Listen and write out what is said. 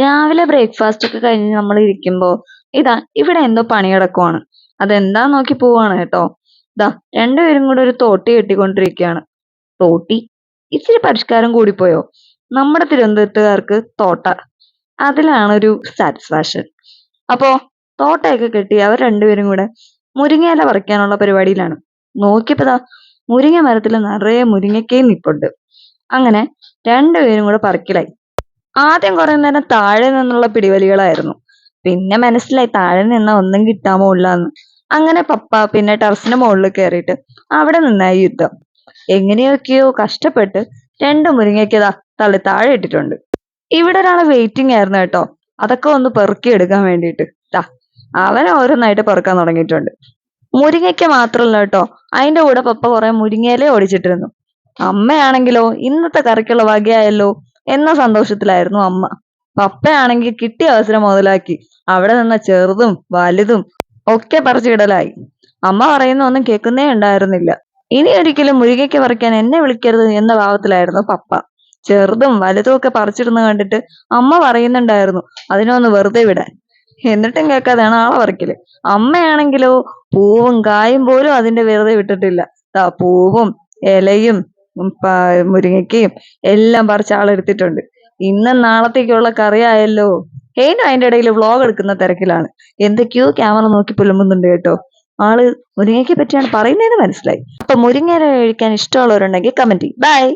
രാവിലെ ബ്രേക്ക്ഫാസ്റ്റ് ഒക്കെ കഴിഞ്ഞ് നമ്മൾ ഇരിക്കുമ്പോ ഇതാ ഇവിടെ എന്തോ പണി കിടക്കുവാണ്. അതെന്താ നോക്കി പോവാണ് കേട്ടോ. ഇതാ രണ്ടുപേരും കൂടെ ഒരു തോട്ടി കെട്ടിക്കൊണ്ടിരിക്കുകയാണ്. തോട്ടി ഇച്ചിരി പരിഷ്കാരം കൂടിപ്പോയോ. നമ്മുടെ തിരുവനന്തപുരത്തുകാർക്ക് തോട്ട, അതിലാണ് ഒരു സാറ്റിസ്ഫാക്ഷൻ. അപ്പോ തോട്ടയൊക്കെ കെട്ടി അവർ രണ്ടുപേരും കൂടെ മുരിങ്ങയില പറിക്കാനുള്ള പരിപാടിയിലാണ്. നോക്കിയപ്പോ ദാ മുരിങ്ങ മരത്തിൽ നിറയെ മുരിങ്ങക്കയും നിപ്പുണ്ട്. അങ്ങനെ രണ്ടുപേരും കൂടെ പറിക്കലായി. ആദ്യം കുറെ നേരം താഴെ നിന്നുള്ള പിടിവലികളായിരുന്നു. പിന്നെ മനസ്സിലായി താഴെ നിന്നാ ഒന്നും കിട്ടാൻ പോണില്ലാന്ന്. അങ്ങനെ പപ്പ പിന്നെ ടെറസിന്റെ മുകളിൽ കയറിയിട്ട് അവിടെ നിന്നായി യുദ്ധം. എങ്ങനെയൊക്കെയോ കഷ്ടപ്പെട്ട് രണ്ട് മുരിങ്ങയ്ക്കതാ തള്ളി താഴെ ഇട്ടിട്ടുണ്ട്. ഇവിടെ ഒരാള് വെയിറ്റിംഗ് ആയിരുന്നു കേട്ടോ, അതൊക്കെ ഒന്ന് പെറുക്കി എടുക്കാൻ വേണ്ടിയിട്ട്. ദാ അവൻ ഓരോന്നായിട്ട് പെറുക്കാൻ തുടങ്ങിയിട്ടുണ്ട്. മുരിങ്ങയ്ക്ക മാത്രല്ല കേട്ടോ, അതിന്റെ കൂടെ പപ്പ കുറെ മുരിങ്ങയില ഒടിച്ചിട്ടിരുന്നു. അമ്മയാണെങ്കിലോ ഇന്നത്തെ കറിക്കുള്ള വകയായല്ലോ എന്ന സന്തോഷത്തിലായിരുന്നു അമ്മ. പപ്പയാണെങ്കിൽ കിട്ടിയ അവസരം മുതലാക്കി അവിടെ നിന്ന ചെറുതും വലുതും ഒക്കെ പറിച്ചിടലായി. അമ്മ പറയുന്ന ഒന്നും കേൾക്കുന്നേ ഉണ്ടായിരുന്നില്ല. ഇനി ഒരിക്കലും മുരിങ്ങയ്ക്ക് പറിക്കാൻ എന്നെ വിളിക്കരുത് എന്ന ഭാവത്തിലായിരുന്നു പപ്പ. ചെറുതും വലുതും ഒക്കെ പറിച്ചിടുന്ന കണ്ടിട്ട് അമ്മ പറയുന്നുണ്ടായിരുന്നു അതിനൊന്ന് വെറുതെ വിടാൻ. എന്നിട്ടും കേൾക്കാതെയാണ് ആളെ പറിക്കല്. അമ്മയാണെങ്കിലോ പൂവും കായും പോലും അതിന്റെ വെറുതെ വിട്ടിട്ടില്ല. പൂവും ഇലയും മുരിങ്ങയ്ക്കയും എല്ലാം പറിച്ച് ആളെടുത്തിട്ടുണ്ട്. ഇന്നും നാളത്തേക്കുള്ള കറിയായല്ലോ. ഹെയ്നും അതിന്റെ ഇടയിൽ വ്ലോഗ് എടുക്കുന്ന തിരക്കിലാണ്. എന്തൊക്കെയോ ക്യാമറ നോക്കി പുലമ്പുന്നുണ്ട് കേട്ടോ. ആള് മുരിങ്ങയ്ക്കയെ പറ്റിയാണ് പറയുന്നതെന്ന് മനസ്സിലായി. അപ്പൊ മുരിങ്ങയില കഴിക്കാൻ ഇഷ്ടമുള്ളവരുണ്ടെങ്കിൽ കമന്റ് ചെയ്യും. ബൈ.